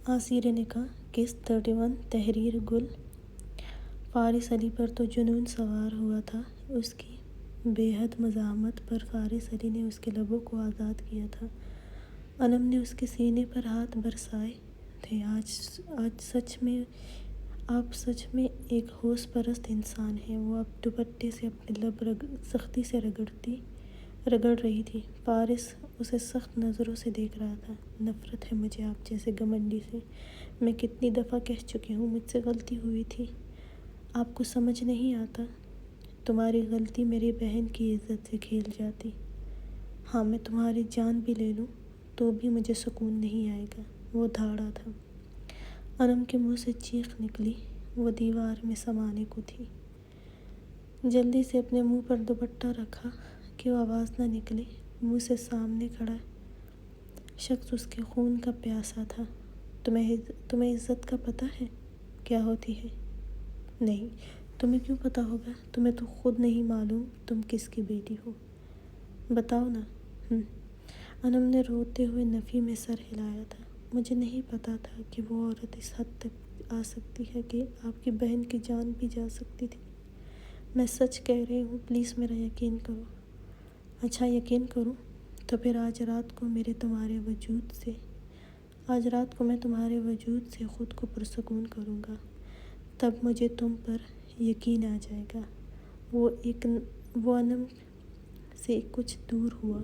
آثیر نے کہا قسط 31 تحریر گل۔ فارس علی پر تو جنون سوار ہوا تھا۔ اس کی بے حد مزاحمت پر فارس علی نے اس کے لبوں کو آزاد کیا تھا۔ انم نے اس کے سینے پر ہاتھ برسائے تھے۔ آپ سچ میں ایک ہوش پرست انسان ہیں۔ وہ اب دوپٹے سے اپنے لب سختی سے رگڑ رہی تھی۔ فارس اسے سخت نظروں سے دیکھ رہا تھا۔ نفرت ہے مجھے آپ جیسے گھمنڈی سے۔ میں کتنی دفعہ کہہ چکی ہوں مجھ سے غلطی ہوئی تھی، آپ کو سمجھ نہیں آتا؟ تمہاری غلطی میری بہن کی عزت سے کھیل جاتی۔ ہاں، میں تمہاری جان بھی لے لوں تو بھی مجھے سکون نہیں آئے گا۔ وہ دھاڑا تھا۔ انم کے منہ سے چیخ نکلی۔ وہ دیوار میں سمانے کو تھی۔ جلدی سے اپنے منہ پر دوپٹہ رکھا کہ وہ آواز نہ نکلے۔ منہ سے سامنے کھڑا شخص اس کے خون کا پیاسا تھا۔ تمہیں عزت کا پتہ ہے کیا ہوتی ہے؟ نہیں، تمہیں کیوں پتہ ہوگا؟ تمہیں تو خود نہیں معلوم تم کس کی بیٹی ہو۔ بتاؤ نا۔ انم نے روتے ہوئے نفی میں سر ہلایا تھا۔ مجھے نہیں پتہ تھا کہ وہ عورت اس حد تک آ سکتی ہے کہ آپ کی بہن کی جان بھی جا سکتی تھی۔ میں سچ کہہ رہی ہوں، پلیز میرا یقین کرو۔ اچھا، یقین کروں تو پھر آج رات کو میں تمہارے وجود سے خود کو پرسکون کروں گا۔ تب مجھے تم پر یقین آ جائے گا۔ وہ انم سے کچھ دور ہوا۔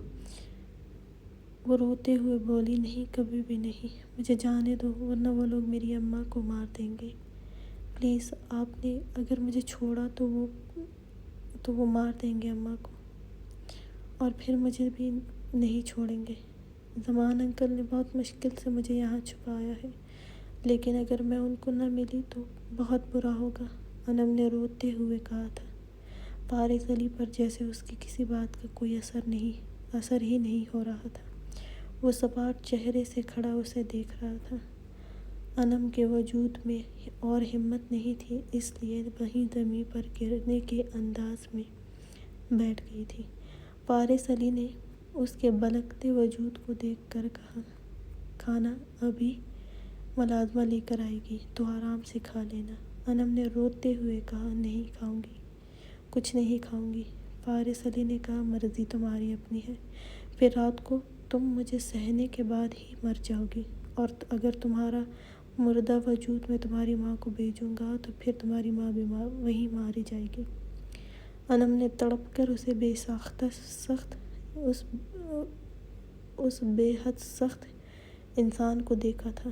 وہ روتے ہوئے بولی، نہیں، کبھی بھی نہیں، مجھے جانے دو ورنہ وہ لوگ میری اماں کو مار دیں گے۔ پلیز، آپ نے اگر مجھے چھوڑا تو وہ مار دیں گے اماں کو، اور پھر مجھے بھی نہیں چھوڑیں گے۔ زمان انکل نے بہت مشکل سے مجھے یہاں چھپایا ہے، لیکن اگر میں ان کو نہ ملی تو بہت برا ہوگا، انم نے روتے ہوئے کہا تھا۔ فارس علی پر جیسے اس کی کسی بات کا کوئی اثر ہی نہیں ہو رہا تھا۔ وہ سپاٹ چہرے سے کھڑا اسے دیکھ رہا تھا۔ انم کے وجود میں اور ہمت نہیں تھی، اس لیے وہیں زمین پر گرنے کے انداز میں بیٹھ گئی تھی۔ فارس علی نے اس کے بلکتے وجود کو دیکھ کر کہا، کھانا ابھی ملازمہ لے کر آئے گی تو آرام سے کھا لینا۔ انم نے روتے ہوئے کہا، نہیں کھاؤں گی، کچھ نہیں کھاؤں گی۔ فارس علی نے کہا، مرضی تمہاری اپنی ہے، پھر رات کو تم مجھے سہنے کے بعد ہی مر جاؤ گی، اور اگر تمہارا مردہ وجود میں تمہاری ماں کو بھیجوں گا تو پھر تمہاری ماں بھی وہیں ماری جائے گی۔ انم نے تڑپ کر اسے اس بے حد سخت انسان کو دیکھا تھا۔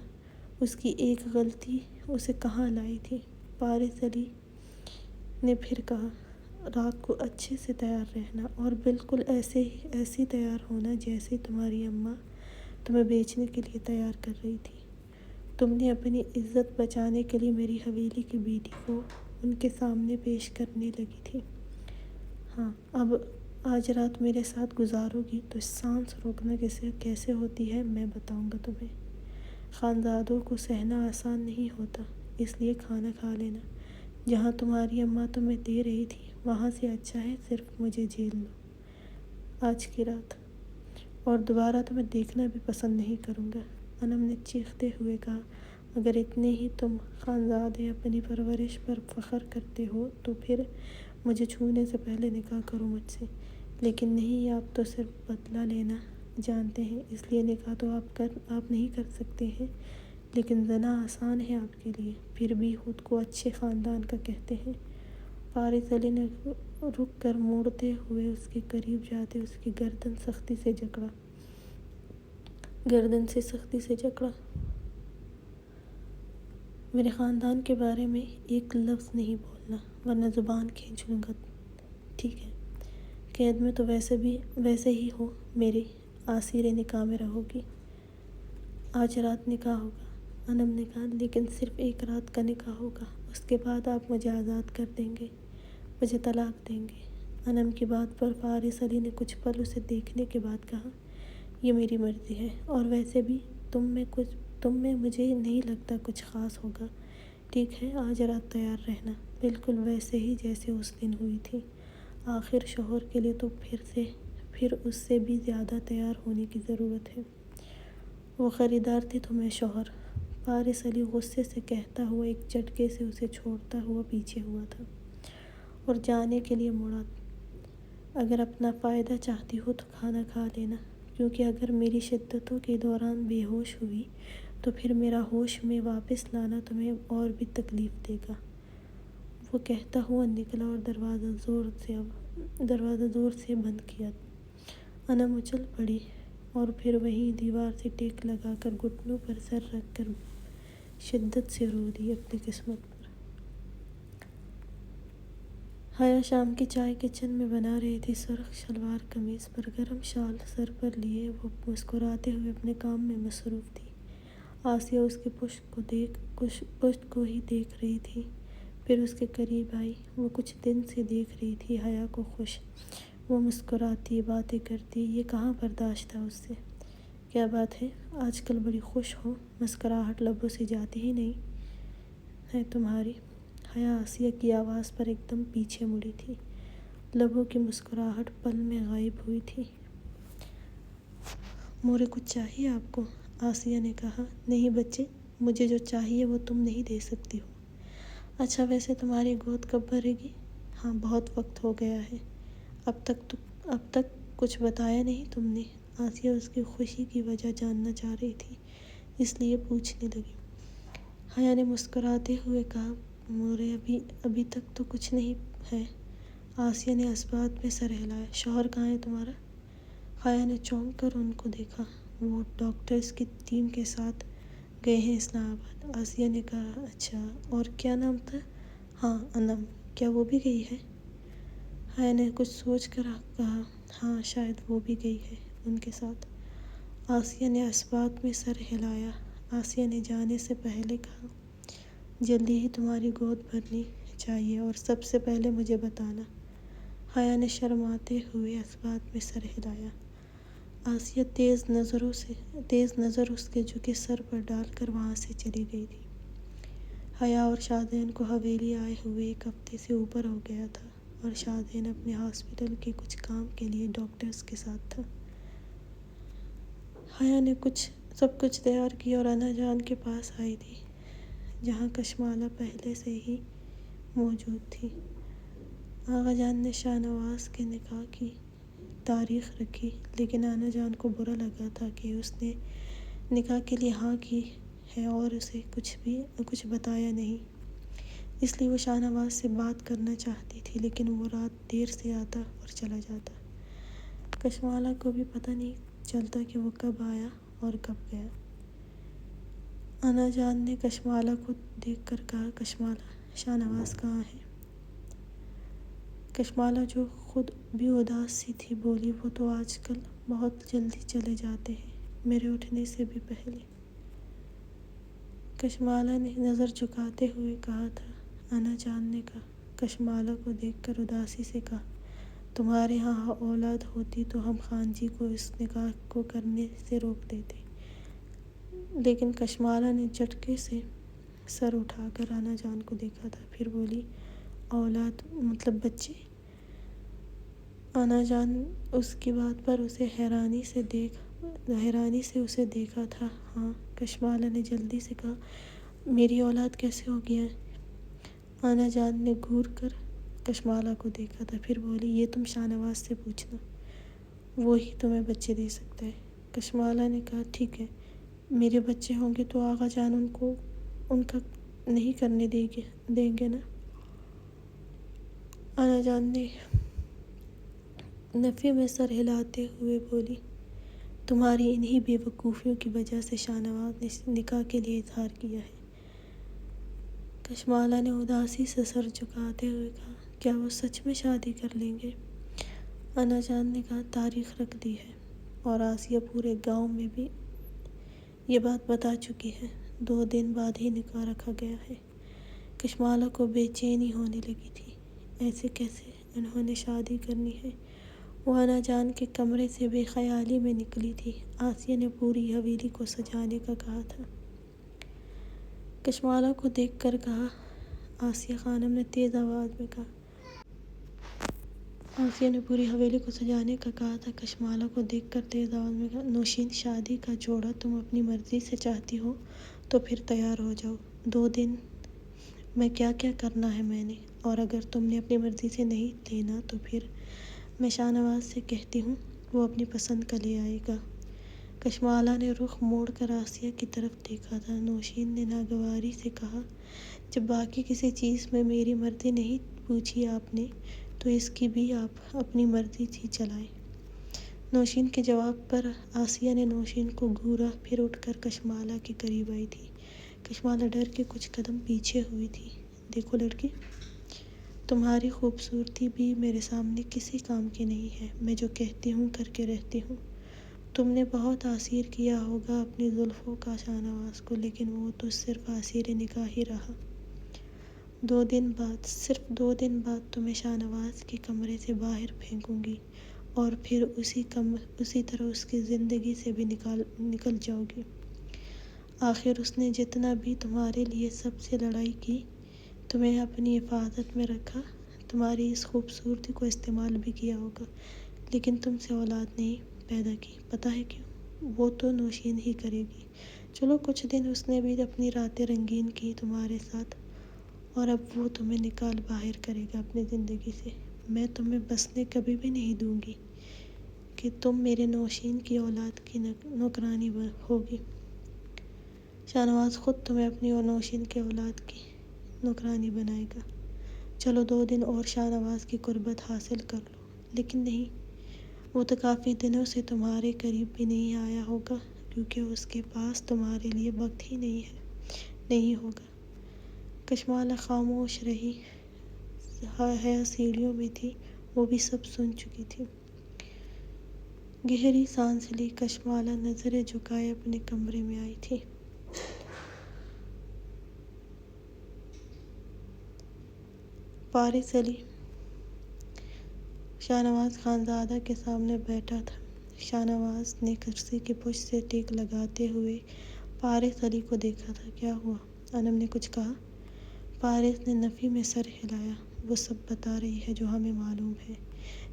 اس کی ایک غلطی اسے کہاں لائی تھی۔ فارس علی نے پھر کہا، رات کو اچھے سے تیار رہنا اور بالکل ایسی تیار ہونا جیسے تمہاری اماں تمہیں بیچنے کے لیے تیار کر رہی تھی۔ تم نے اپنی عزت بچانے کے لیے میری حویلی کی بیٹی کو ان کے سامنے پیش کرنے لگی تھی۔ ہاں، اب آج رات میرے ساتھ گزارو گی تو سانس روکنا کیسے ہوتی ہے میں بتاؤں گا تمہیں۔ خانزادوں کو سہنا آسان نہیں ہوتا، اس لیے کھانا کھا لینا۔ جہاں تمہاری اماں تمہیں دے رہی تھی وہاں سے اچھا ہے صرف مجھے جھیل لو آج کی رات، اور دوبارہ تمہیں دیکھنا بھی پسند نہیں کروں گا۔ انم نے چیختے ہوئے کہا، اگر اتنے ہی تم خانزادے اپنی پرورش پر فخر کرتے ہو تو پھر مجھے چھونے سے پہلے نکاح کرو مجھ سے، لیکن نہیں، آپ تو صرف بدلہ لینا جانتے ہیں، اس لیے نکاح تو آپ نہیں کر سکتے ہیں، لیکن زنا آسان ہے آپ کے لیے، پھر بھی خود کو اچھے خاندان کا کہتے ہیں۔ فارس علی نے رک کر مڑتے ہوئے اس کے قریب جاتے اس کی گردن سے سختی سے جکڑا۔ میرے خاندان کے بارے میں ایک لفظ نہیں بولنا ورنہ زبان کھینچ لوں گا، ٹھیک ہے؟ قید میں تو ویسے ہی ہو، میری آثیر نکاح میں رہو گی۔ آج رات نکاح ہوگا، انم نے کہا، لیکن صرف ایک رات کا نکاح ہوگا، اس کے بعد آپ مجھے آزاد کر دیں گے، مجھے طلاق دیں گے۔ انم کی بات پر فارس علی نے کچھ پل اسے دیکھنے کے بعد کہا، یہ میری مرضی ہے، اور ویسے بھی تم میں مجھے نہیں لگتا کچھ خاص ہوگا، ٹھیک ہے؟ آج رات تیار رہنا، بالکل ویسے ہی جیسے اس دن ہوئی تھی۔ آخر شوہر کے لیے تو پھر اس سے بھی زیادہ تیار ہونے کی ضرورت ہے۔ وہ خریدار تھے تو میں شوہر۔ فارس علی غصے سے کہتا ہوا ایک جھٹکے سے اسے چھوڑتا ہوا پیچھے ہوا تھا اور جانے کے لیے مڑا۔ اگر اپنا فائدہ چاہتی ہو تو کھانا کھا لینا، کیونکہ اگر میری شدتوں کے دوران بے ہوش ہوئی تو پھر میرا ہوش میں واپس لانا تمہیں اور بھی تکلیف دے گا۔ وہ کہتا ہوا نکلا اور دروازہ زور سے بند کیا۔ انم اچھل پڑی اور پھر وہیں دیوار سے ٹیک لگا کر گھٹنوں پر سر رکھ کر شدت سے رو دی اپنی قسمت پر۔ حیا شام کی چائے کچن میں بنا رہی تھی۔ سرخ شلوار قمیص پر گرم شال سر پر لیے وہ مسکراتے ہوئے اپنے کام میں مصروف تھی۔ آسیہ اس کی پشت کو ہی دیکھ رہی تھی، پھر اس کے قریب آئی۔ وہ کچھ دن سے دیکھ رہی تھی حیا کو خوش، وہ مسکراتی، باتیں کرتی، یہ کہاں برداشت تھا اس سے۔ کیا بات ہے، آج کل بڑی خوش ہو، مسکراہٹ لبوں سے جاتی ہی نہیں ہے تمہاری۔ حیا آسیہ کی آواز پر ایک دم پیچھے مڑی تھی، لبوں کی مسکراہٹ پل میں غائب ہوئی تھی۔ مورے کچھ چاہیے آپ کو؟ آسیہ نے کہا۔ نہیں بچے، مجھے جو چاہیے وہ تم نہیں دے سکتی ہو۔ اچھا ویسے تمہاری گود کب بھرے گی؟ ہاں بہت وقت ہو گیا ہے۔ اب تک کچھ بتایا نہیں تم نے؟ آسیہ اس کی خوشی کی وجہ جاننا چاہ رہی تھی، اس لیے پوچھنے لگی۔ حیا نے مسکراتے ہوئے کہا، مورے ابھی تک تو کچھ نہیں ہے۔ آسیہ نے اس بات میں سر ہلایا۔ شوہر کہاں ہے تمہارا؟ حیا نے چونک کر ان کو دیکھا۔ وہ ڈاکٹرز کی ٹیم کے ساتھ گئے ہیں اسلام آباد۔ آسیہ نے کہا، اچھا، اور کیا نام تھا؟ ہاں انم، کیا وہ بھی گئی ہے؟ حیا نے کچھ سوچ کر کہا، ہاں شاید وہ بھی گئی ہے ان کے ساتھ۔ آسیہ نے اس بات میں سر ہلایا۔ آسیہ نے جانے سے پہلے کہا، جلدی ہی تمہاری گود بھرنی چاہیے اور سب سے پہلے مجھے بتانا۔ حیا نے شرماتے ہوئے اس بات میں سر ہلایا۔ آسیہ تیز نظر اس کے جھکے سر پر ڈال کر وہاں سے چلی گئی تھی۔ حیا اور شادین کو حویلی آئے ہوئے ایک ہفتے سے اوپر ہو گیا تھا اور شادین اپنے ہاسپٹل کے کچھ کام کے لیے ڈاکٹرز کے ساتھ تھا۔ حیا نے سب کچھ تیار کیا اور انا جان کے پاس آئی تھی، جہاں کشمالہ پہلے سے ہی موجود تھی۔ آغا جان نے شاہ نواز کے نکاح کی تاریخ رکھی، لیکن انا جان کو برا لگا تھا کہ اس نے نکاح کے لیے ہاں کی ہے اور اسے کچھ بتایا نہیں۔ اس لیے وہ شاہ نواز سے بات کرنا چاہتی تھی، لیکن وہ رات دیر سے آتا اور چلا جاتا۔ کشمالہ کو بھی پتہ نہیں چلتا کہ وہ کب آیا اور کب گیا۔ انا جان نے کشمالہ کو دیکھ کر کہا، کشمالہ، شاہ نواز کہاں ہے؟ کشمالہ جو خود بھی اداس سی تھی بولی، وہ تو آج کل بہت جلدی چلے جاتے ہیں، میرے اٹھنے سے بھی پہلے۔ کشمالہ نے نظر جھکاتے ہوئے کہا تھا۔ انا جان نے کشمالہ کو دیکھ کر اداسی سے کہا، تمہارے ہاں اولاد ہوتی تو ہم خان جی کو اس نکاح کو کرنے سے روک دیتے۔ لیکن کشمالہ نے جھٹکے سے سر اٹھا کر انا جان کو دیکھا تھا، پھر بولی، اولاد مطلب بچے؟ انا جان اس کی بات پر اسے حیرانی سے اسے دیکھا تھا۔ ہاں، کشمالہ نے جلدی سے کہا، میری اولاد کیسے ہوگی ہیں؟ انا جان نے گھور کر کشمالہ کو دیکھا تھا، پھر بولی، یہ تم شاہ نواز سے پوچھنا، وہی تمہیں بچے دے سکتا ہے۔ کشمالہ نے کہا، ٹھیک ہے، میرے بچے ہوں گے تو آغا جان ان کا نہیں کرنے دیں گے نا؟ انا جان نے نفی میں سر ہلاتے ہوئے بولی، تمہاری انہی بے وقوفیوں کی وجہ سے شاہ نواز نے نکاح کے لیے اظہار کیا ہے۔ کشمالہ نے اداسی سے سر جھکاتے ہوئے کہا، کیا وہ سچ میں شادی کر لیں گے؟ انا جان نے کہا، تاریخ رکھ دی ہے اور آسیہ پورے گاؤں میں بھی یہ بات بتا چکی ہے، 2 دن بعد ہی نکاح رکھا گیا ہے۔ کشمالہ کو بے چینی ہونے لگی تھی، ایسے کیسے انہوں نے شادی کرنی ہے؟ وہ انا جان کے کمرے سے بے خیالی میں نکلی تھی۔ آسیہ نے پوری حویلی کو سجانے کا کہا تھا۔ کشمالہ کو دیکھ کر کہا، آسیہ خانم نے تیز آواز میں کہا۔ آسیہ نے پوری حویلی کو سجانے کا کہا تھا۔ کشمالہ کو دیکھ کر تیز آواز میں کہا، نوشین، شادی کا جوڑا تم اپنی مرضی سے چاہتی ہو تو پھر تیار ہو جاؤ۔ 2 دن میں کیا کیا کرنا ہے میں نے، اور اگر تم نے اپنی مرضی سے نہیں لینا تو پھر میں شاہ نواز سے کہتی ہوں وہ اپنی پسند کا لے آئے گا۔ کشمالہ نے رخ موڑ کر آسیہ کی طرف دیکھا تھا۔ نوشین نے ناگواری سے کہا، جب باقی کسی چیز میں میری مرضی نہیں پوچھی آپ نے تو اس کی بھی آپ اپنی مرضی ہی چلائیں۔ نوشین کے جواب پر آسیہ نے نوشین کو گھورا، پھر اٹھ کر کشمالہ کے قریب آئی تھی۔ کشمالہ ڈر کے کچھ قدم پیچھے ہوئی تھی۔ دیکھو لڑکی، تمہاری خوبصورتی بھی میرے سامنے کسی کام کی نہیں ہے۔ میں جو کہتی ہوں کر کے رہتی ہوں۔ تم نے بہت تاثیر کیا ہوگا اپنی زلفوں کا شاہ نواز کو، لیکن وہ تو صرف تاثیر نکاح ہی رہا۔ 2 دن بعد، صرف 2 دن بعد تمہیں شاہ نواز کے کمرے سے باہر پھینکوں گی اور پھر اسی طرح اس کی زندگی سے بھی نکل جاؤ گی۔ آخر اس نے جتنا بھی تمہارے لیے سب سے لڑائی کی، تمہیں اپنی حفاظت میں رکھا، تمہاری اس خوبصورتی کو استعمال بھی کیا ہوگا، لیکن تم سے اولاد نہیں پیدا کی۔ پتہ ہے کیوں؟ وہ تو نوشین ہی کرے گی۔ چلو کچھ دن اس نے بھی اپنی راتیں رنگین کی تمہارے ساتھ، اور اب وہ تمہیں نکال باہر کرے گا اپنی زندگی سے۔ میں تمہیں بسنے کبھی بھی نہیں دوں گی کہ تم میرے نوشین کی اولاد کی نوکرانی ہوگی۔ شاہ نواز خود تمہیں اپنی اور نوشین کے اولاد کی نوکرانی بنائے گا۔ چلو 2 دن اور شاہ نواز کی قربت حاصل کر لو، لیکن نہیں، وہ تو کافی دنوں سے تمہارے قریب بھی نہیں آیا ہوگا، کیونکہ اس کے پاس تمہارے لیے وقت ہی نہیں ہوگا۔ کشمالہ خاموش رہی۔ حیا سیڑھیوں میں تھی، وہ بھی سب سن چکی تھی۔ گہری سانس لی، کشمالہ نظریں جھکائے اپنے کمرے میں آئی تھی۔ پارس علی شاہ نواز خانزادہ کے سامنے بیٹھا تھا۔ شاہ نواز نے کرسی کی پشت سے ٹیک لگاتے ہوئے پارس علی کو دیکھا تھا۔ کیا ہوا؟ انم نے کچھ کہا؟ پارس نے نفی میں سر ہلایا۔ وہ سب بتا رہی ہے جو ہمیں معلوم ہے،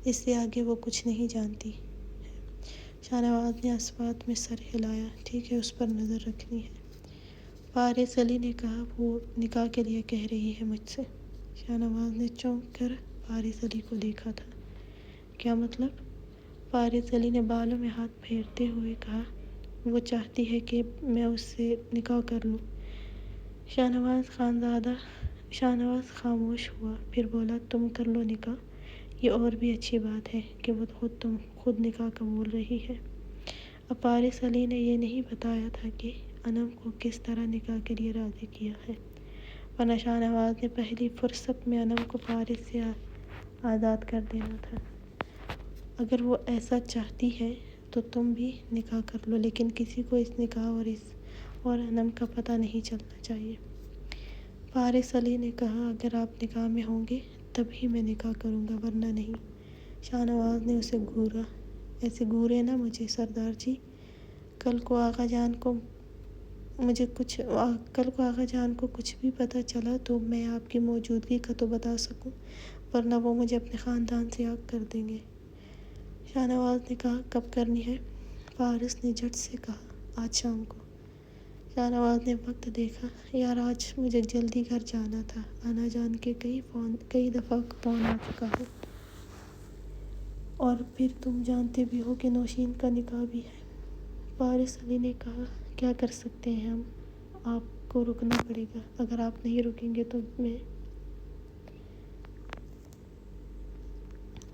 اس سے آگے وہ کچھ نہیں جانتی ہے۔ شاہ نواز نے اثبات میں سر ہلایا۔ ٹھیک ہے، اس پر نظر رکھنی ہے۔ پارس علی نے کہا، وہ نکاح کے لیے کہہ رہی ہے مجھ سے۔ شاہ نواز نے چونک کر پارس علی کو دیکھا تھا۔ کیا مطلب؟ پارس علی نے بالوں میں ہاتھ پھیرتے ہوئے کہا، وہ چاہتی ہے کہ میں اس سے نکاح کر لوں۔ شاہ نواز خاموش ہوا، پھر بولا، تم کر لو نکاح، یہ اور بھی اچھی بات ہے کہ وہ خود نکاح کا بول رہی ہے۔ اب پارس علی نے یہ نہیں بتایا تھا کہ انم کو کس طرح نکاح کے لیے راضی کیا ہے، ورنہ شاہ نواز نے پہلی فرصت میں انم کو پارس سے آزاد کر دینا تھا۔ اگر وہ ایسا چاہتی ہے تو تم بھی نکاح کر لو، لیکن کسی کو اس نکاح اور انم کا پتہ نہیں چلنا چاہیے۔ پارس علی نے کہا، اگر آپ نکاح میں ہوں گے تب ہی میں نکاح کروں گا، ورنہ نہیں۔ شاہ نواز نے اسے گھورا۔ ایسے گھورے نا مجھے سردار جی، کل کو آغا جان کو کچھ بھی پتہ چلا تو میں آپ کی موجودگی کا تو بتا سکوں، ورنہ وہ مجھے اپنے خاندان سے آگ کر دیں گے۔ شاہ نواز نے کہا، کب کرنی ہے؟ پارس نے جھٹ سے کہا، آج شام کو۔ شاہ نواز نے وقت دیکھا، یار آج مجھے جلدی گھر جانا تھا، آنا جان کے کئی دفعہ فون آ چکا ہے، اور پھر تم جانتے بھی ہو کہ نوشین کا نکاح بھی ہے۔ پارس علی نے کہا، کیا کر سکتے ہیں ہم؟ آپ کو رکنا پڑے گا، اگر آپ نہیں رکیں گے تو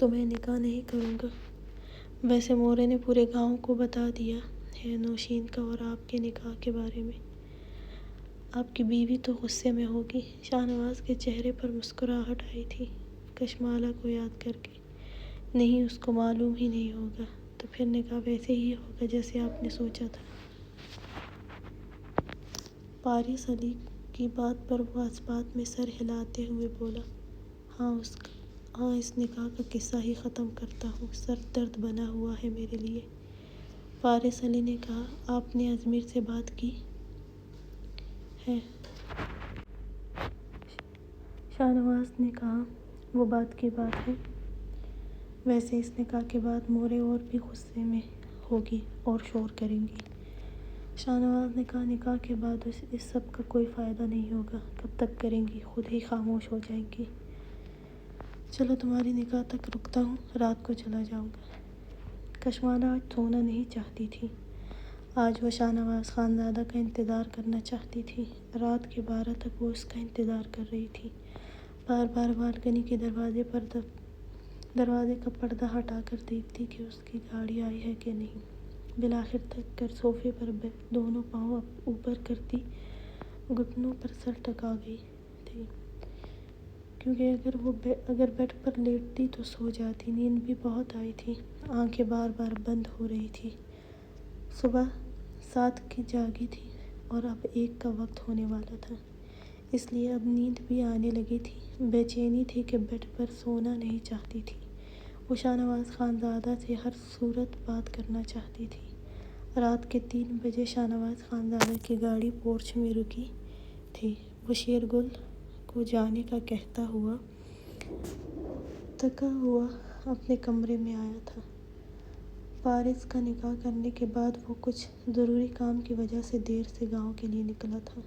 میں نکاح نہیں کروں گا۔ ویسے مورے نے پورے گاؤں کو بتا دیا ہے نوشین کا اور آپ کے نکاح کے بارے میں۔ آپ کی بیوی تو غصے میں ہوگی۔ شاہ نواز کے چہرے پر مسکراہٹ آئی تھی کشمالہ کو یاد کر کے۔ نہیں، اس کو معلوم ہی نہیں ہوگا، تو پھر نکاح ویسے ہی ہوگا جیسے آپ نے سوچا تھا۔ پارس علی کی بات پر وہ اثبات میں سر ہلاتے ہوئے بولا، ہاں اس نکاح کا قصہ ہی ختم کرتا ہوں، سر درد بنا ہوا ہے میرے لیے۔ پارس علی نے کہا، آپ نے اجمیر سے بات کی ہے؟ شاہ نواز نے کہا، وہ بات کی بات ہے۔ ویسے اس نکاح کے بعد مورے اور بھی غصے میں ہوگی اور شور کریں گی۔ شاہنواز نے کہا نکاح کے بعد اس سب کا کوئی فائدہ نہیں ہوگا، کب تک کریں گی، خود ہی خاموش ہو جائیں گی۔ چلو تمہاری نکاح تک رکتا ہوں، رات کو چلا جاؤں گا۔ کشمالہ آج سونا نہیں چاہتی تھی، آج وہ شاہنواز خانزادہ کا انتظار کرنا چاہتی تھی۔ رات کے 12 تک وہ اس کا انتظار کر رہی تھی، بار بار بالکنی کے دروازے کا پردہ ہٹا کر دیکھتی کہ اس کی گاڑی آئی ہے کہ نہیں۔ بالآخر تھک کر صوفے پر دونوں پاؤں اوپر کرتی گھٹنوں پر سر ٹکا گئی تھی، کیونکہ اگر بیڈ پر لیٹتی تو سو جاتی۔ نیند بھی بہت آئی تھی، آنکھیں بار بار بند ہو رہی تھی۔ صبح 7 کی جاگی تھی اور اب 1 کا وقت ہونے والا تھا، اس لیے اب نیند بھی آنے لگی تھی۔ بے چینی تھی کہ بیڈ پر سونا نہیں چاہتی تھی، وہ شاہنواز خانزادہ سے ہر صورت بات کرنا چاہتی تھی۔ رات کے 3 بجے شاہنواز خانزادہ کی گاڑی پورچ میں رکی تھی۔ وہ شیرگل کو جانے کا کہتا ہوا تھکا ہوا اپنے کمرے میں آیا تھا۔ پارس کا نکاح کرنے کے بعد وہ کچھ ضروری کام کی وجہ سے دیر سے گاؤں کے لیے نکلا تھا۔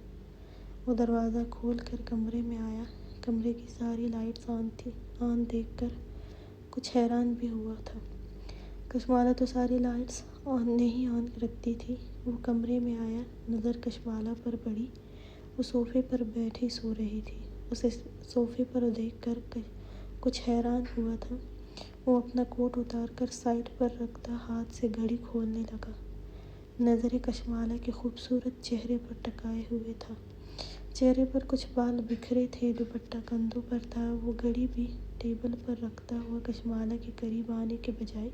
وہ دروازہ کھول کر کمرے میں آیا، کمرے کی ساری لائٹس آن دیکھ کر کچھ حیران بھی ہوا تھا۔ کشمالہ تو ساری لائٹس نہیں آن رکھتی تھی۔ وہ کمرے میں آیا، نظر کشمالہ پر پڑی، وہ صوفے پر بیٹھی سو رہی تھی۔ اسے صوفے پر دیکھ کر کچھ حیران ہوا تھا۔ وہ اپنا کوٹ اتار کر سائیڈ پر رکھتا ہاتھ سے گھڑی کھولنے لگا۔ نظریں کشمالہ کے خوبصورت چہرے پر ٹکائے ہوئے تھا، چہرے پر کچھ بال بکھرے تھے، دوپٹہ کندھوں پر تھا۔ وہ گھڑی بھی ٹیبل پر رکھتا ہوا کشمالہ کے قریب آنے کے بجائے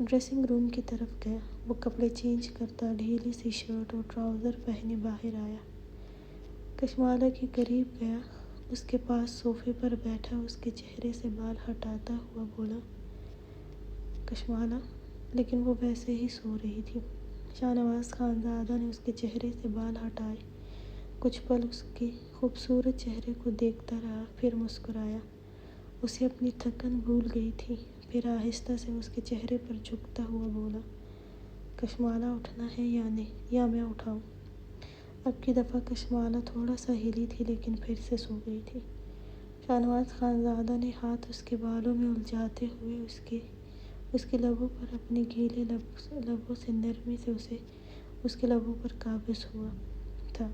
ڈریسنگ روم کی طرف گیا۔ وہ کپڑے چینج کرتا ڈھیلی سی شرٹ اور ٹراؤزر پہنے باہر آیا، کشمالہ کے قریب گیا، اس کے پاس صوفے پر بیٹھا، اس کے چہرے سے بال ہٹاتا ہوا بولا کشمالہ، لیکن وہ ویسے ہی سو رہی تھی۔ شاہنواز خانزادہ نے اس کے چہرے سے بال ہٹائے، کچھ پل اس کے خوبصورت چہرے کو دیکھتا رہا، پھر مسکرایا۔ اسے اپنی تھکن بھول گئی تھی۔ پھر آہستہ سے اس کے چہرے پر جھکتا ہوا بولا کشمالہ، اٹھنا ہے یا میں اٹھاؤں؟ اب کی دفعہ کشمالہ تھوڑا سا ہلی تھی لیکن پھر سے سو گئی تھی۔ شاہنواز خانزادہ نے ہاتھ اس کے بالوں میں الجھاتے ہوئے اس کے لبوں پر اپنے گیلے لبوں سے نرمی سے اس کے لبوں پر قابض ہوا تھا۔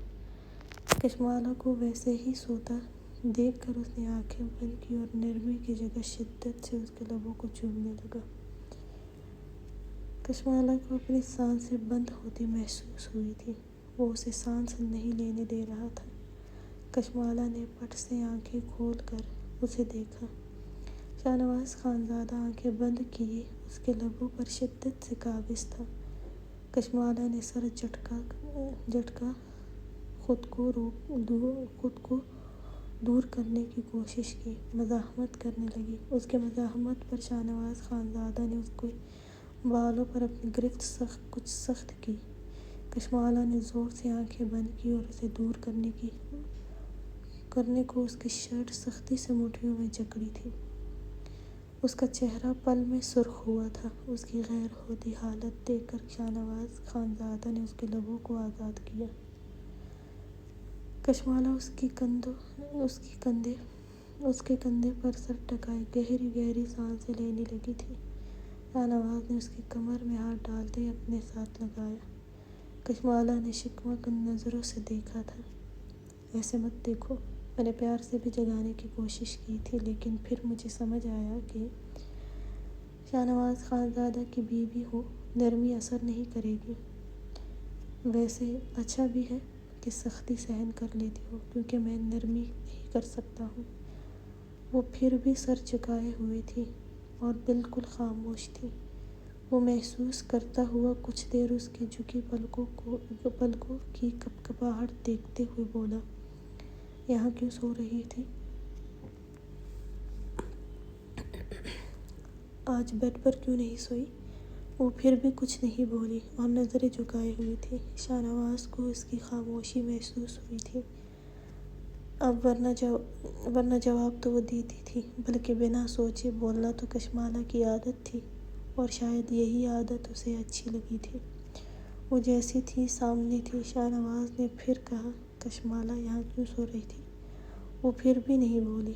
کشمالہ کو ویسے ہی سوتا دیکھ کر اس نے آنکھیں بند کی اور نرمی کی جگہ شدت سے اس کے لبوں کو چومنے لگا۔ کشمالہ کو اپنی سانسیں بند ہوتی محسوس ہوئی تھی، وہ اسے سانس نہیں لینے دے رہا تھا۔ کشمالہ نے پٹ سے آنکھیں کھول کر اسے دیکھا۔ شاہنواز خانزادہ آنکھیں بند کیے اس کے لبوں پر شدت سے قابض تھا۔ کشمالہ نے سر جھٹکا خود کو دور کرنے کی کوشش کی، مزاحمت کرنے لگی۔ اس کے مزاحمت پر شاہنواز خانزادہ نے اس کے بالوں پر اپنی گرفت کچھ سخت کی۔ کشمالہ نے زور سے آنکھیں بند کی اور اسے دور کرنے کو اس کی شرٹ سختی سے مٹھیوں میں جکڑی تھی۔ اس کا چہرہ پل میں سرخ ہوا تھا۔ اس کی غیر ہوتی حالت دیکھ کر شاہنواز خانزادہ نے اس کے لبوں کو آزاد کیا۔ کشمالہ اس کے کندھے پر سر ٹکائے گہری گہری سانسیں لینے لگی تھی۔ شاہنواز نے اس کی کمر میں ہاتھ ڈالتے اپنے ساتھ لگایا۔ کشمالہ نے شکوہ کن نظروں سے دیکھا تھا۔ ایسے مت دیکھو، میں نے پیار سے بھی جگانے کی کوشش کی تھی، لیکن پھر مجھے سمجھ آیا کہ شاہنواز خانزادہ کی بیوی ہو، نرمی اثر نہیں کرے گی۔ ویسے اچھا بھی ہے کہ سختی سہن کر لیتی ہو، کیونکہ میں نرمی نہیں کر سکتا ہوں۔ وہ پھر بھی سر جھکائے ہوئے تھی اور بالکل خاموش تھی۔ وہ محسوس کرتا ہوا کچھ دیر اس کی جھکی پلکوں کی کپکپاہٹ دیکھتے ہوئے بولا، یہاں کیوں سو رہی تھی؟ آج بیڈ پر کیوں نہیں سوئی؟ وہ پھر بھی کچھ نہیں بولی اور نظریں جھکائے ہوئی تھی۔ شاہنواز کو اس کی خاموشی محسوس ہوئی تھی، اب ورنہ جواب تو وہ دیتی تھی، بلکہ بنا سوچے بولنا تو کشمالہ کی عادت تھی اور شاید یہی عادت اسے اچھی لگی تھی۔ وہ جیسی تھی سامنے تھی۔ شاہ نواز نے پھر کہا، کشمالہ یہاں کیوں سو رہی تھی؟ وہ پھر بھی نہیں بولی،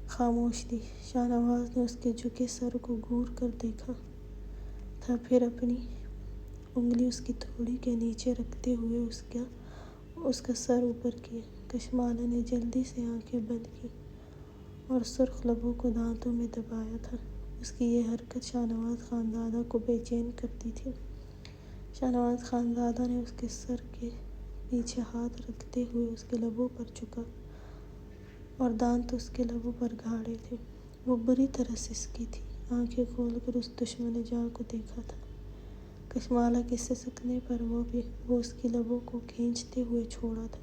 خاموش تھی۔ شاہ نواز نے اس کے جھکے سر کو گور کر دیکھا تھا، پھر اپنی انگلی اس کی تھوڑی کے نیچے رکھتے ہوئے اس کا سر اوپر کیا۔ کشمالہ نے جلدی سے آنکھیں بند کی اور سرخ لبوں کو دانتوں میں دبایا تھا۔ اس کی یہ حرکت شاہ نواز خانزادہ کو بے چین کرتی تھی۔ شاہ نواز خانزادہ نے اس کے سر کے پیچھے ہاتھ رکھتے ہوئے اس کے لبوں پر جھکا اور دانت اس کے لبوں پر گاڑے تھے۔ وہ بری طرح سسکی تھی۔ آنکھیں کھول کر اس دشمن جاں کو دیکھا تھا۔ کشمالہ کے سسکنے پر وہ اس کی لبوں کو کھینچتے ہوئے چھوڑا تھا۔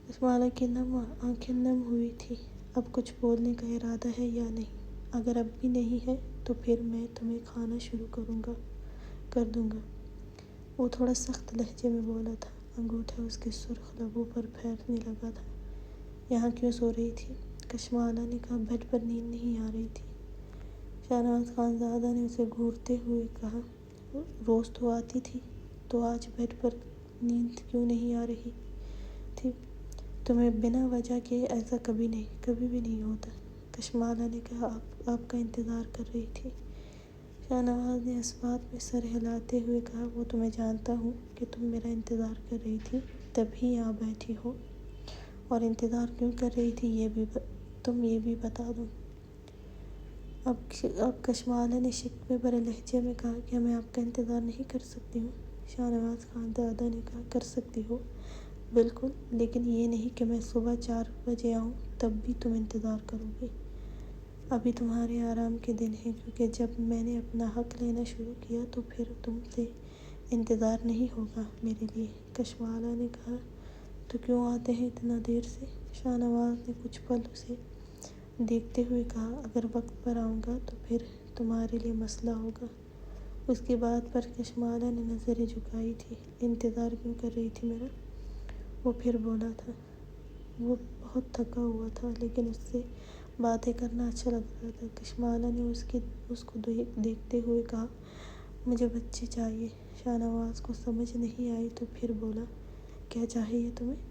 کشمالہ کی نم آنکھیں نم ہوئی تھیں۔ اب کچھ بولنے کا ارادہ ہے یا نہیں؟ اگر اب بھی نہیں ہے تو پھر میں تمہیں کھانا شروع کر دوں گا۔ وہ تھوڑا سخت لہجے میں بولا تھا۔ انگوٹھا اس کے سرخ لبوں پر پھیرنے لگا تھا۔ یہاں کیوں سو رہی تھی؟ کشمالہ نے کہا، بیڈ پر نیند نہیں آ رہی تھی۔ شاہ نواز خانزادہ نے اسے گھورتے ہوئے کہا، روز تو آتی تھی، تو آج بیڈ پر نیند کیوں نہیں آ رہی تھی؟ تمہیں بنا وجہ کے ایسا کبھی بھی نہیں ہوتا۔ کشمالہ نے کہا، آپ کا انتظار کر رہی تھی۔ شاہ نواز نے اس بات میں سر ہلاتے ہوئے کہا، وہ تو میں جانتا ہوں کہ تم میرا انتظار کر رہی تھی، تبھی یہاں بیٹھی ہو، اور انتظار کیوں کر رہی تھی یہ بھی بتا دو۔ اب کشمالہ نے شکوے بھرے لہجے میں کہا، کیا میں آپ کا انتظار نہیں کر سکتی ہوں؟ شاہ نواز خانزادہ نے کہا، کر سکتی ہو بالکل، لیکن یہ نہیں کہ میں صبح 4 بجے آؤں تب بھی تم انتظار کرو گی۔ ابھی تمہارے آرام کے دن ہیں، کیونکہ جب میں نے اپنا حق لینا شروع کیا تو پھر تم سے انتظار نہیں ہوگا میرے لیے۔ کشمالہ نے کہا، تو کیوں آتے ہیں اتنا دیر سے؟ شاہ نواز نے کچھ پل اسے دیکھتے ہوئے کہا، اگر وقت پر آؤں گا تو پھر تمہارے لیے مسئلہ ہوگا۔ اس کی بات پر کشمالہ نے نظریں جھکائی تھی۔ انتظار کیوں کر رہی تھی میرا؟ وہ پھر بولا تھا۔ وہ بہت تھکا ہوا تھا، لیکن اس سے باتیں کرنا اچھا لگ رہا تھا۔ کشمالہ نے اس کو دیکھتے ہوئے کہا، مجھے بچے چاہیے۔ شاہ نواز کو سمجھ نہیں آئی تو پھر بولا، کیا چاہیے تمہیں؟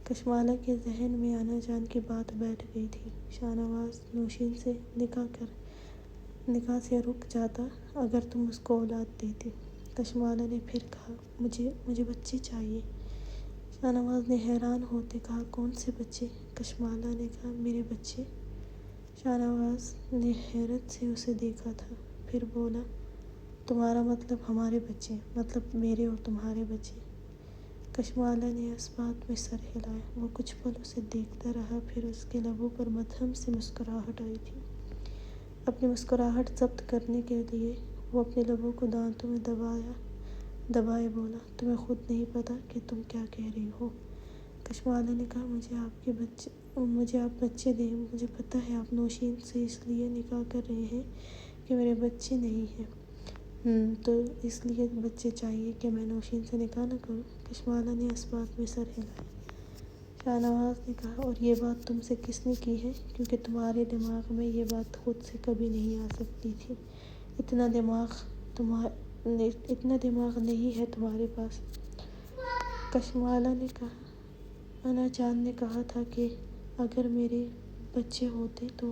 کشمالہ کے ذہن میں آنا جان کی بات بیٹھ گئی تھی۔ شاہ نواز نوشین سے نکاح سے رک جاتا اگر تم اس کو اولاد دیتی۔ کشمالہ نے پھر کہا، مجھے بچے چاہیے۔ شاہ نواز نے حیران ہوتے کہا، کون سے بچے؟ کشمالہ نے کہا، میرے بچے۔ شاہ نواز نے حیرت سے اسے دیکھا تھا، پھر بولا، تمہارا مطلب ہمارے بچے، مطلب میرے اور تمہارے بچے؟ کشمالہ نے اس بات میں سر ہلایا۔ وہ کچھ پل اسے دیکھتا رہا، پھر اس کے لبوں پر مدھم سی مسکراہٹ آئی تھی۔ اپنی مسکراہٹ ضبط کرنے کے لیے وہ اپنے لبوں کو دانتوں میں دبائے بولا، تمہیں خود نہیں پتہ کہ تم کیا کہہ رہی ہو؟ کشمالہ نے کہا، مجھے آپ بچے دیں۔ مجھے پتہ ہے آپ نوشین سے اس لیے نکاح کر رہے ہیں کہ میرے بچے نہیں ہیں، تو اس لیے بچے چاہیے کہ میں نوشین سے نکاح نہ کروں؟ کشمالہ نے اس بات میں سر ہلایا۔ شاہ نواز نے کہا، اور یہ بات تم سے کس نے کی ہے؟ کیونکہ تمہارے دماغ میں یہ بات خود سے کبھی نہیں آ سکتی تھی۔ اتنا دماغ نہیں ہے تمہارے پاس۔ کشمالہ نے کہا، انا جان نے کہا تھا کہ اگر میرے بچے ہوتے تو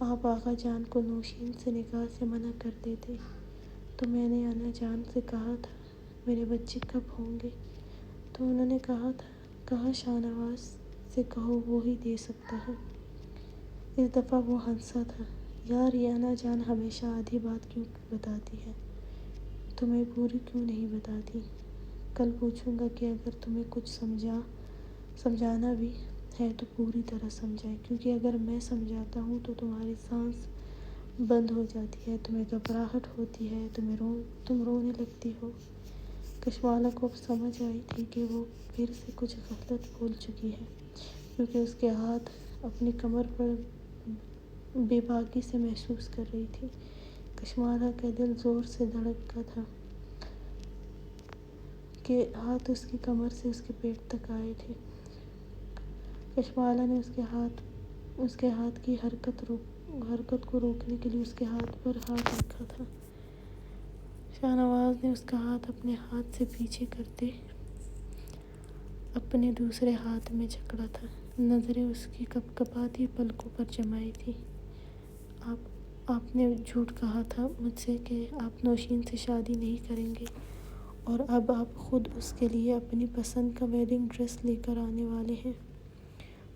آپ آغا جان کو نوشین سے نکاح سے منع کر دیتے۔ تو میں نے انا جان سے کہا تھا، میرے بچے کب ہوں گے؟ تو انہوں نے کہا شاہ نواز سے کہو وہی دے سکتا ہے۔ اس دفعہ وہ ہنسا تھا، یار یہ انا جان ہمیشہ آدھی بات کیوں بتاتی ہے، تمہیں پوری کیوں نہیں بتاتی؟ کل پوچھوں گا کہ اگر تمہیں کچھ سمجھانا بھی ہے تو پوری طرح سمجھائے، کیونکہ اگر میں سمجھاتا ہوں تو تمہاری سانس بند ہو جاتی ہے، تمہیں گھبراہٹ ہوتی ہے، تم رونے لگتی ہو۔ کشمالہ کو اب سمجھ آئی تھی کہ وہ پھر سے کچھ غلط بول چکی ہے، کیونکہ اس کے ہاتھ اپنی کمر پر بے باکی سے محسوس کر رہی تھی۔ کشمالہ کا دل زور سے دھڑکا تھا کہ ہاتھ اس کی کمر سے اس کے پیٹ تک آئے تھے۔ کشمالہ نے اس کے ہاتھ کی حرکت کو روکنے کے لیے اس کے ہاتھ پر ہاتھ رکھا تھا۔ شاہ نواز نے اس کا ہاتھ اپنے ہاتھ سے پیچھے کرتے اپنے دوسرے ہاتھ میں جکڑا تھا۔ نظریں اس کی کپکپاتی پلکوں پر جمائی تھیں۔ آپ نے جھوٹ کہا تھا مجھ سے کہ آپ نوشین سے شادی نہیں کریں گے، اور اب آپ خود اس کے لیے اپنی پسند کا ویڈنگ ڈریس لے کر آنے والے ہیں،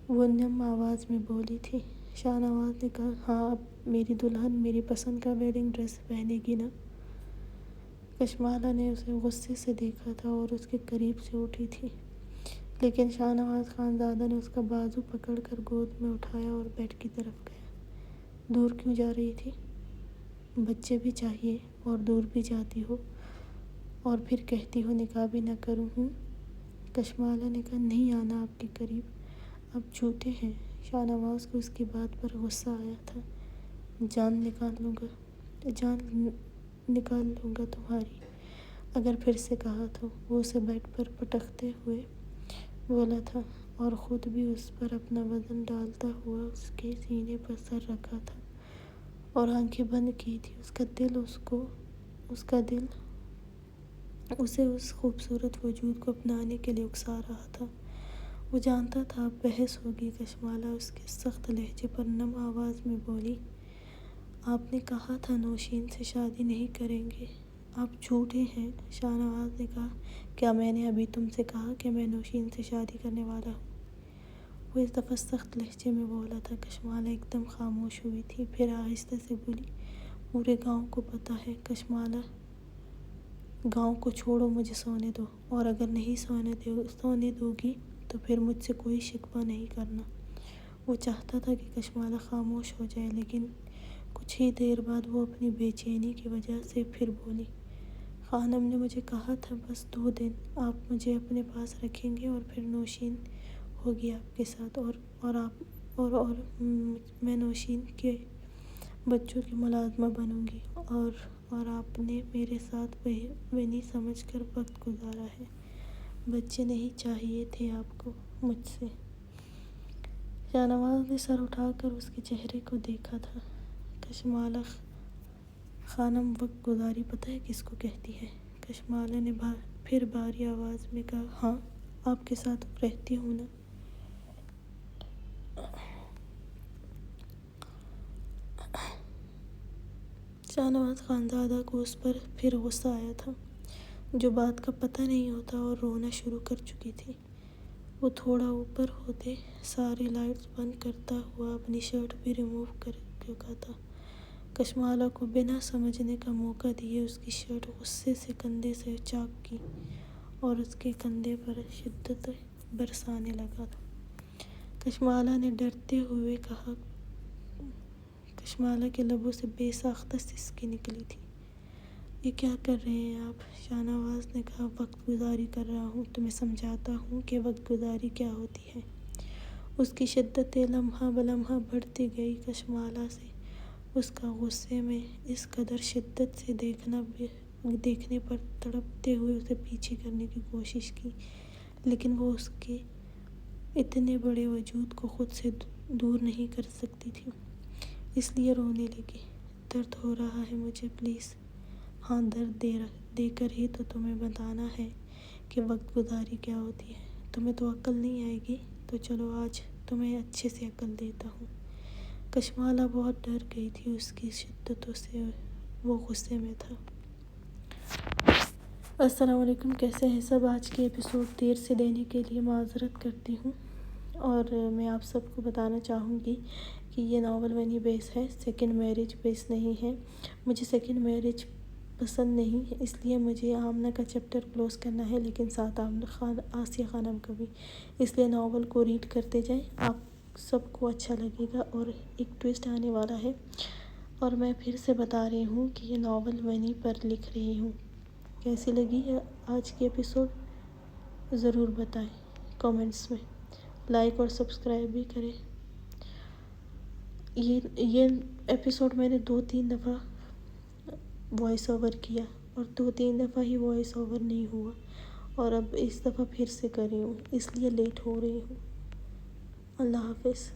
وہ نم آواز میں بولی تھی۔ شاہ نواز نے کہا، ہاں، اب میری دلہن میری پسند کا ویڈنگ ڈریس پہنے گی نا؟ کشمالہ نے اسے غصے سے دیکھا تھا اور اس کے قریب سے اٹھی تھی، لیکن شاہ نواز خانزادہ نے اس کا بازو پکڑ کر گود میں اٹھایا اور بیڈ کی طرف گیا۔ دور کیوں جا رہی تھی؟ بچے بھی چاہیے اور دور بھی جاتی ہو اور پھر کہتی ہو نکاح بھی نہ کروں ہوں؟ کشمالہ نے کہا، نہیں آنا آپ کے قریب، آپ جھوٹے ہیں۔ شاہ نواز کو اس کی بات پر غصہ آیا تھا۔ جان نکال لوں گا تمہاری اگر پھر سے کہا تو، وہ اسے بیڈ پر پٹکتے ہوئے بولا تھا، اور خود بھی اس پر اپنا وزن ڈالتا ہوا اس کے سینے پر سر رکھا تھا اور آنکھیں بند کی تھی۔ اس کا دل اسے اس خوبصورت وجود کو اپنانے کے لیے اکسا رہا تھا۔ وہ جانتا تھا اب بحث ہوگی۔ کشمالہ اس کے سخت لہجے پر نم آواز میں بولی، آپ نے کہا تھا نوشین سے شادی نہیں کریں گے، آپ جھوٹے ہیں۔ شاہ نواز نے کہا، کیا میں نے ابھی تم سے کہا کہ میں نوشین سے شادی کرنے والا ہوں؟ وہ اس دفعہ سخت لہجے میں بولا تھا۔ کشمالہ ایک دم خاموش ہوئی تھی، پھر آہستہ سے بولی، پورے گاؤں کو پتہ ہے کشمالہ، گاؤں کو چھوڑو، مجھے سونے دو، اور اگر نہیں سونے دو گی تو پھر مجھ سے کوئی شکوہ نہیں کرنا۔ وہ چاہتا تھا کہ کشمالہ خاموش ہو جائے، لیکن کچھ ہی دیر بعد وہ اپنی بے چینی کی وجہ سے پھر بولی، خانم نے مجھے کہا تھا بس 2 دن آپ مجھے اپنے پاس رکھیں گے اور پھر نوشین ہوگی آپ کے ساتھ، اور میں نوشین کے بچوں کی ملازمہ بنوں گی، اور آپ نے میرے ساتھ بہنی سمجھ کر وقت گزارا ہے، بچے نہیں چاہیے تھے آپ کو مجھ سے۔ شاہ نواز نے سر اٹھا کر اس کے چہرے کو دیکھا تھا۔ کشمالہ خانم، وقت گزاری پتہ ہے کس کو کہتی ہے؟ کشمالہ نے پھر بھاری آواز میں کہا، ہاں، آپ کے ساتھ رہتی ہوں نا۔ شاہ نواز خانزادہ کو اس پر پھر غصہ آیا تھا، جو بات کا پتہ نہیں ہوتا، اور رونا شروع کر چکی تھی۔ وہ تھوڑا اوپر ہوتے سارے لائٹس بند کرتا ہوا اپنی شرٹ بھی ریموو کر چکا تھا۔ کشمالہ کو بنا سمجھنے کا موقع دیے اس کی شرٹ غصے سے کندھے سے چاک کی اور اس کے کندھے پر شدت برسانے لگا تھا۔ کشمالہ نے ڈرتے ہوئے کہا، کشمالہ کے لبوں سے بے ساختہ سسکی نکلی تھی، یہ کیا کر رہے ہیں آپ؟ شاہ نواز نے کہا، وقت گزاری کر رہا ہوں، تمہیں سمجھاتا ہوں کہ وقت گزاری کیا ہوتی ہے۔ اس کی شدتیں لمحہ بلمحہ بڑھتی گئی۔ کشمالہ سے اس کا غصے میں اس قدر شدت سے دیکھنے پر تڑپتے ہوئے اسے پیچھے کرنے کی کوشش کی، لیکن وہ اس کے اتنے بڑے وجود کو خود سے دور نہیں کر سکتی تھی، اس لیے رونے لگی، درد ہو رہا ہے مجھے، پلیز۔ ہاں، درد دے کر ہی تو تمہیں بتانا ہے کہ وقت گزاری کیا ہوتی ہے۔ تمہیں تو عقل نہیں آئے گی، تو چلو آج تمہیں اچھے سے عقل دیتا ہوں۔ کشمالہ بہت ڈر گئی تھی اس کی شدتوں سے، وہ غصے میں تھا۔ السلام علیکم، کیسے ہیں سب؟ آج کی ایپیسوڈ دیر سے دینے کے لیے معذرت کرتی ہوں، اور میں آپ سب کو بتانا چاہوں گی کہ یہ ناول ونی بیس ہے، سیکنڈ میرج بیس نہیں ہے۔ مجھے سیکنڈ میرج پسند نہیں، اس لیے مجھے آمنہ کا چیپٹر کلوز کرنا ہے، لیکن ساتھ آسیہ خانم کا بھی، اس لیے ناول کو ریڈ کرتے جائیں، آپ سب کو اچھا لگے گا۔ اور ایک ٹویسٹ آنے والا ہے، اور میں پھر سے بتا رہی ہوں کہ یہ ناول ونی پر لکھ رہی ہوں۔ کیسی لگی ہے آج کی ایپیسوڈ ضرور بتائیں کامنٹس میں، لائک اور سبسکرائب بھی کریں۔ یہ ایپیسوڈ میں نے 2-3 دفعہ وائس اوور کیا، اور 2-3 دفعہ ہی وائس اوور نہیں ہوا، اور اب اس دفعہ پھر سے کر رہی ہوں، اس لیے لیٹ ہو رہی ہوں۔ اللہ حافظ۔